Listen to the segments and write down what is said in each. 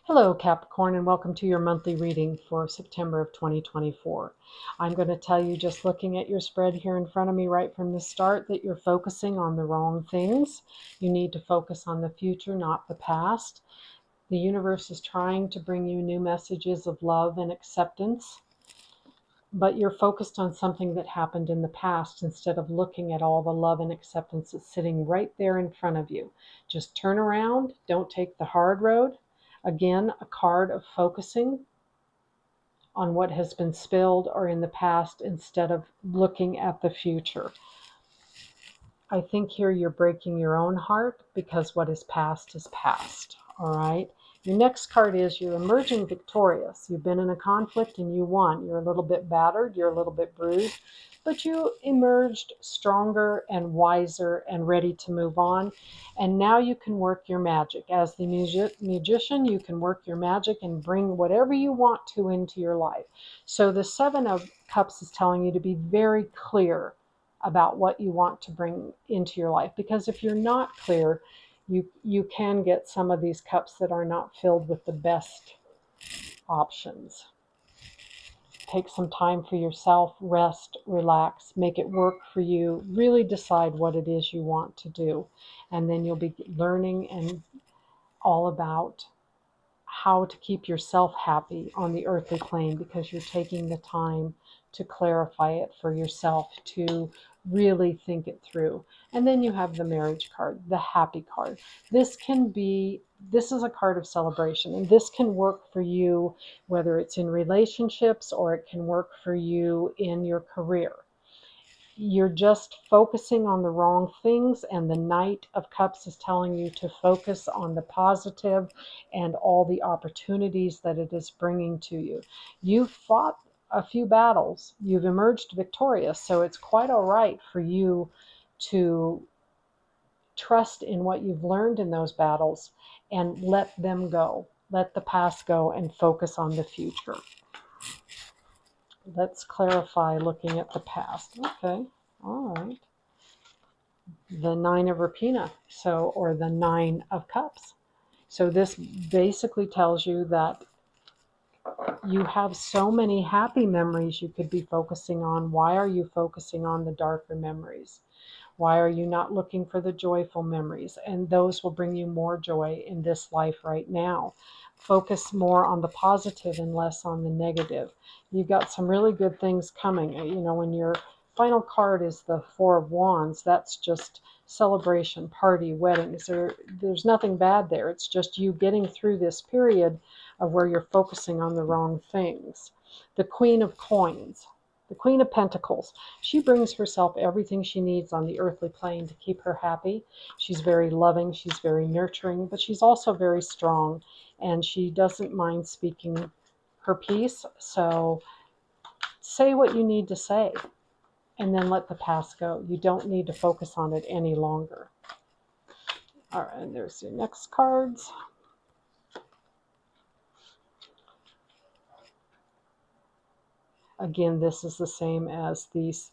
Hello, Capricorn, and welcome to your monthly reading for September of 2024. I'm going to tell you, just looking at your spread here in front of me right from the start, that you're focusing on the wrong things. You need to focus on the future, not the past. The universe is trying to bring you new messages of love and acceptance, but you're focused on something that happened in the past instead of looking at all the love and acceptance that's sitting right there in front of you. Just turn around, don't take the hard road. Again, a card of focusing on what has been spilled or in the past instead of looking at the future. I think here you're breaking your own heart because what is past is past. All right. Your next card is you're emerging victorious. You've been in a conflict and you won. You're a little bit battered. You're a little bit bruised, but you emerged stronger and wiser and ready to move on. And now you can work your magic. As the magician, you can work your magic and bring whatever you want to into your life. So the Seven of Cups is telling you to be very clear about what you want to bring into your life, because if you're not clear, you can get some of these cups that are not filled with the best options. Take some time for yourself, rest, relax, make it work for you, really decide what it is you want to do, and then you'll be learning and all about how to keep yourself happy on the earthly plane, because you're taking the time to clarify it for yourself, to really think it through. And then you have the marriage card, the happy card. This is a card of celebration, and this can work for you whether it's in relationships or it can work for you in your career. You're just focusing on the wrong things, and the Knight of Cups is telling you to focus on the positive and all the opportunities that it is bringing to you. You've fought a few battles, you've emerged victorious, so it's quite all right for you to trust in what you've learned in those battles and let them go. Let the past go and focus on the future. Let's clarify looking at the past. Okay, all right. The Nine of Rapina, or the Nine of Cups. So this basically tells you that you have so many happy memories you could be focusing on. Why are you focusing on the darker memories? Why are you not looking for the joyful memories? And those will bring you more joy in this life right now. Focus more on the positive and less on the negative. You've got some really good things coming. When your final card is the Four of Wands, that's just celebration, party, weddings. There's nothing bad there. It's just you getting through this period of where you're focusing on the wrong things. The Queen of Coins. The Queen of Pentacles, she brings herself everything she needs on the earthly plane to keep her happy. She's very loving, she's very nurturing, but she's also very strong, and she doesn't mind speaking her piece. So say what you need to say, and then let the past go. You don't need to focus on it any longer. All right, and there's your next cards. Again, this is the same as these.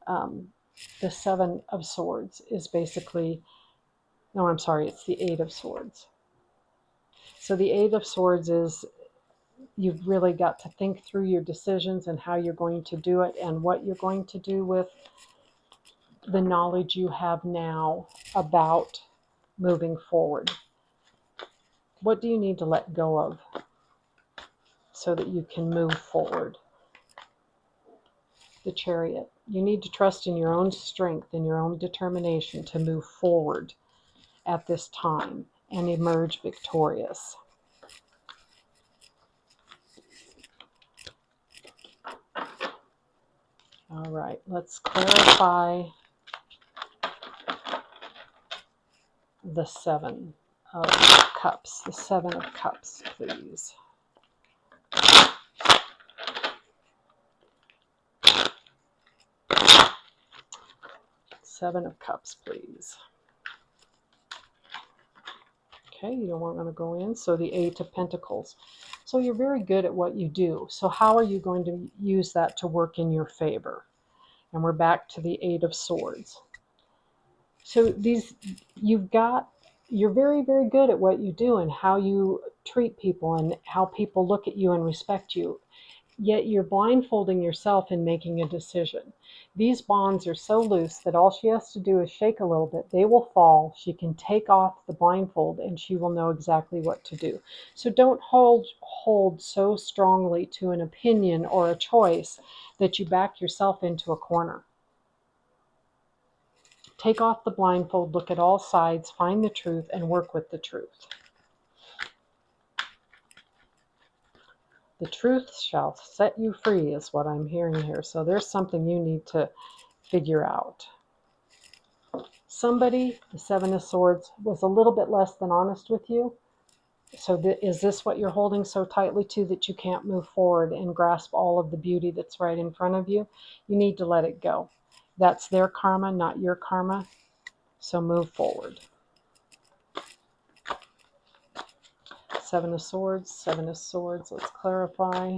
The Seven of Swords is basically, no, I'm sorry, it's the Eight of Swords. So the Eight of Swords is you've really got to think through your decisions and how you're going to do it and what you're going to do with the knowledge you have now about moving forward. What do you need to let go of so that you can move forward? The Chariot. You need to trust in your own strength and your own determination to move forward at this time and emerge victorious. All right, let's clarify the Seven of Cups. The Seven of Cups, please. Seven of Cups, please. Okay, you don't want to go in. So the Eight of Pentacles. So you're very good at what you do. So how are you going to use that to work in your favor? And we're back to the Eight of Swords. So you're very, very good at what you do and how you treat people and how people look at you and respect you. Yet you're blindfolding yourself in making a decision. These bonds are so loose that all she has to do is shake a little bit. They will fall. She can take off the blindfold and she will know exactly what to do. So don't hold so strongly to an opinion or a choice that you back yourself into a corner. Take off the blindfold, look at all sides, find the truth, and work with the truth. The truth shall set you free is what I'm hearing here. So there's something you need to figure out. Somebody, the Seven of Swords, was a little bit less than honest with you. So is this what you're holding so tightly to that you can't move forward and grasp all of the beauty that's right in front of you? You need to let it go. That's their karma, not your karma. So move forward. Seven of Swords, Seven of Swords. Let's clarify.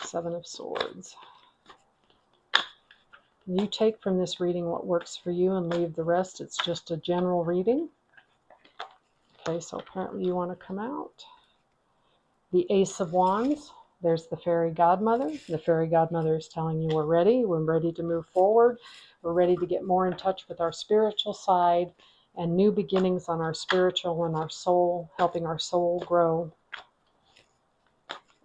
Seven of Swords. You take from this reading what works for you and leave the rest. It's just a general reading. Okay, so apparently you want to come out. The Ace of Wands. There's the Fairy Godmother. The Fairy Godmother is telling you we're ready. We're ready to move forward. We're ready to get more in touch with our spiritual side and new beginnings on our spiritual and our soul, helping our soul grow.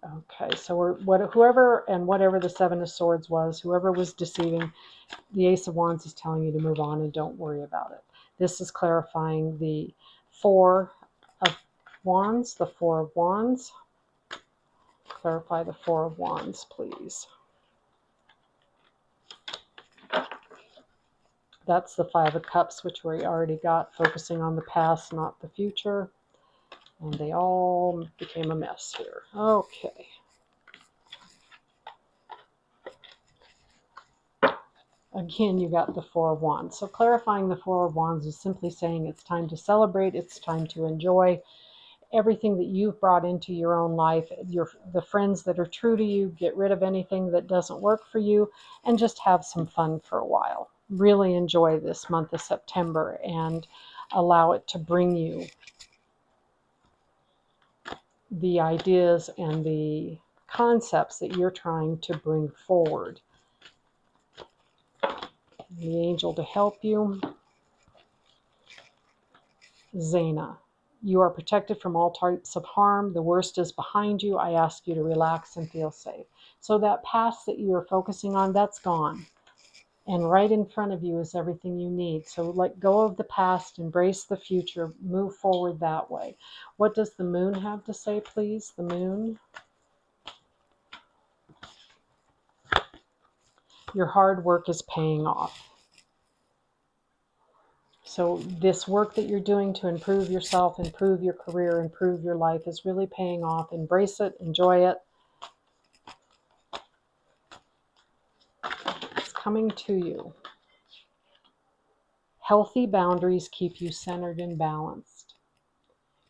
Okay, so whoever and whatever the Seven of Swords was, whoever was deceiving, the Ace of Wands is telling you to move on and don't worry about it. This is clarifying the Four of Wands, the Four of Wands. Clarify the Four of Wands, please. That's the Five of Cups, which we already got, focusing on the past, not the future. And they all became a mess here. Okay. Again, you got the Four of Wands. So clarifying the Four of Wands is simply saying it's time to celebrate, it's time to enjoy everything that you've brought into your own life, the friends that are true to you, get rid of anything that doesn't work for you, and just have some fun for a while. Really enjoy this month of September and allow it to bring you the ideas and the concepts that you're trying to bring forward. The angel to help you, Zena. You are protected from all types of harm. The worst is behind you. I ask you to relax and feel safe. So that past that you're focusing on, that's gone. And right in front of you is everything you need. So let go of the past, embrace the future, move forward that way. What does the moon have to say, please? The moon. Your hard work is paying off. So this work that you're doing to improve yourself, improve your career, improve your life is really paying off. Embrace it, enjoy it. It's coming to you. Healthy boundaries keep you centered and balanced.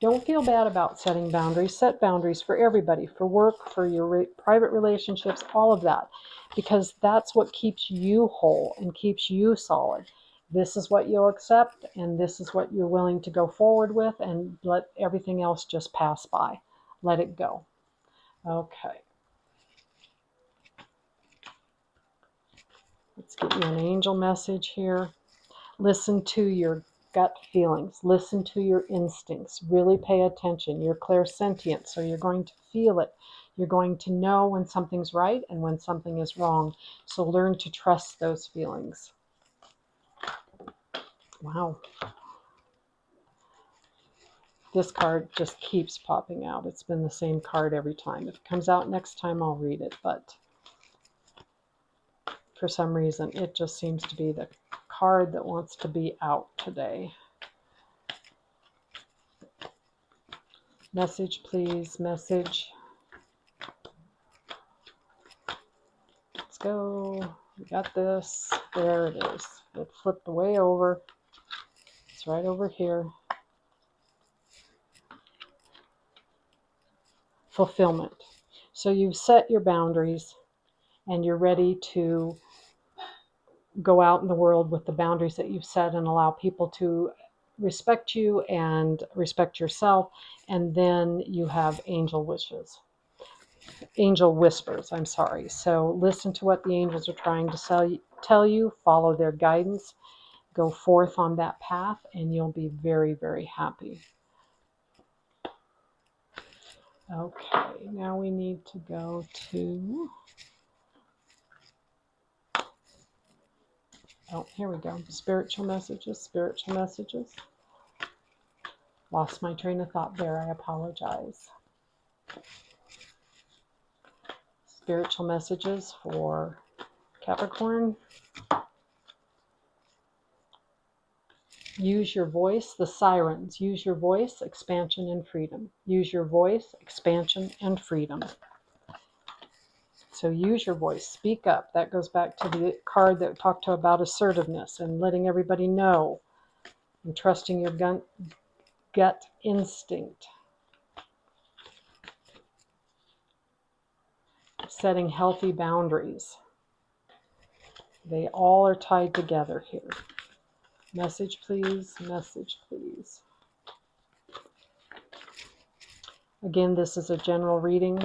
Don't feel bad about setting boundaries. Set boundaries for everybody, for work, for your private relationships, all of that, because that's what keeps you whole and keeps you solid. This is what you'll accept, and this is what you're willing to go forward with, and let everything else just pass by. Let it go. Okay. Let's get you an angel message here. Listen to your gut feelings. Listen to your instincts. Really pay attention. You're clairsentient, so you're going to feel it. You're going to know when something's right and when something is wrong. So learn to trust those feelings. Wow. This card just keeps popping out. It's been the same card every time. If it comes out next time, I'll read it. But for some reason, it just seems to be the card that wants to be out today. Message, please. Message. Let's go. We got this. There it is. It flipped way over. It's right over here. Fulfillment. So you've set your boundaries and you're ready to go out in the world with the boundaries that you've set and allow people to respect you and respect yourself. And then you have angel wishes. Angel whispers, I'm sorry. So listen to what the angels are trying to tell you, follow their guidance, go forth on that path, and you'll be very, very happy. Okay, now we need to go to, oh, here we go. Spiritual messages, spiritual messages. Lost my train of thought there, I apologize. Spiritual messages for Capricorn. Use your voice, the sirens. Use your voice, expansion and freedom. Use your voice, expansion and freedom. So use your voice, speak up. That goes back to the card that talked about assertiveness and letting everybody know and trusting your gut instinct. Setting healthy boundaries. They all are tied together here. Message, please. Message, please. Again, this is a general reading.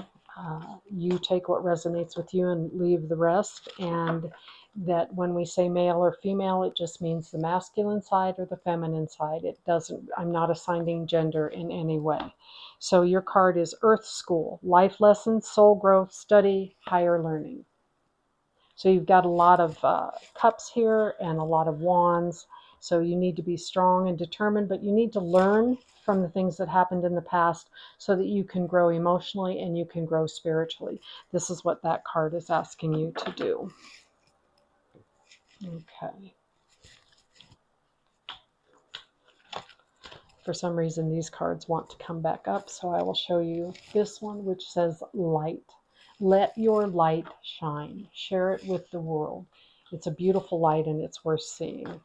You take what resonates with you and leave the rest. And that when we say male or female, it just means the masculine side or the feminine side. It doesn't, I'm not assigning gender in any way. So your card is Earth School, life lessons, soul growth, study, higher learning. So you've got a lot of cups here and a lot of wands. So you need to be strong and determined, but you need to learn from the things that happened in the past so that you can grow emotionally and you can grow spiritually. This is what that card is asking you to do. Okay. For some reason, these cards want to come back up, so I will show you this one, which says light. Let your light shine. Share it with the world. It's a beautiful light and it's worth seeing.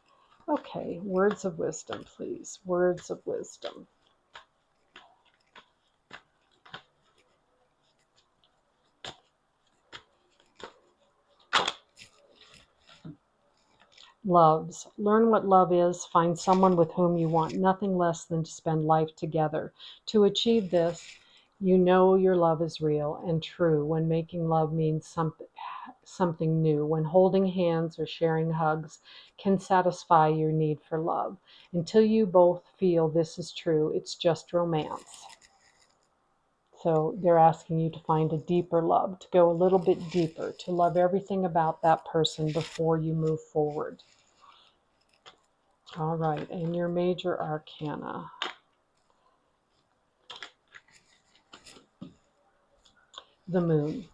Okay, words of wisdom, please. Words of wisdom. Loves. Learn what love is. Find someone with whom you want nothing less than to spend life together. To achieve this, you know your love is real and true when making love means something new. When holding hands or sharing hugs can satisfy your need for love. Until you both feel this is true, it's just romance. So they're asking you to find a deeper love, to go a little bit deeper, to love everything about that person before you move forward. All right, and your major arcana. The moon.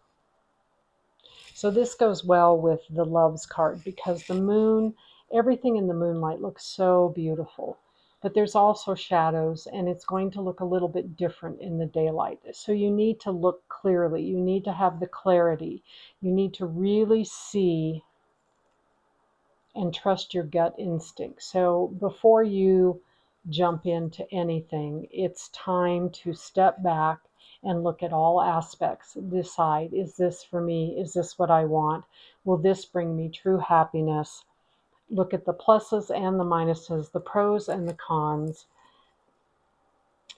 So this goes well with the loves card because the moon, everything in the moonlight looks so beautiful. But there's also shadows and it's going to look a little bit different in the daylight. So you need to look clearly. You need to have the clarity. You need to really see and trust your gut instinct. So before you jump into anything, it's time to step back and look at all aspects. Decide, is this for me? Is this what I want? Will this bring me true happiness? Look at the pluses and the minuses, the pros and the cons.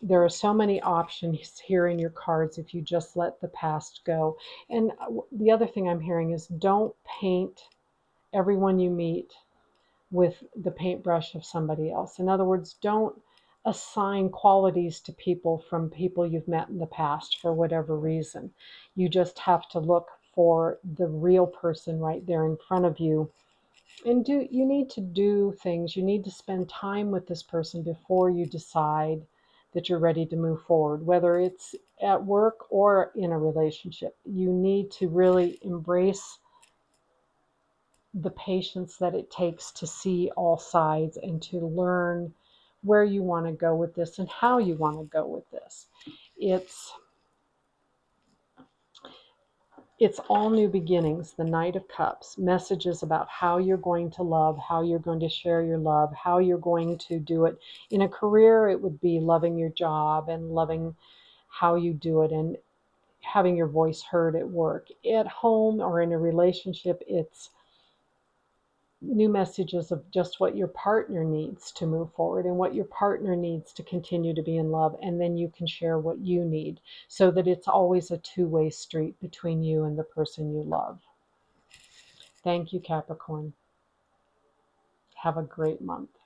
There are so many options here in your cards if you just let the past go. And the other thing I'm hearing is don't paint everyone you meet with the paintbrush of somebody else. In other words, don't assign qualities to people from people you've met in the past for whatever reason. You just have to look for the real person right there in front of you. And you need to do things, you need to spend time with this person before you decide that you're ready to move forward, whether it's at work or in a relationship. You need to really embrace the patience that it takes to see all sides and to learn where you want to go with this and how you want to go with this. It's all new beginnings, the Knight of Cups, messages about how you're going to love, how you're going to share your love, how you're going to do it. In a career, it would be loving your job and loving how you do it and having your voice heard at work. At home or in a relationship, it's new messages of just what your partner needs to move forward and what your partner needs to continue to be in love. And then you can share what you need so that it's always a two-way street between you and the person you love. Thank you, Capricorn. Have a great month.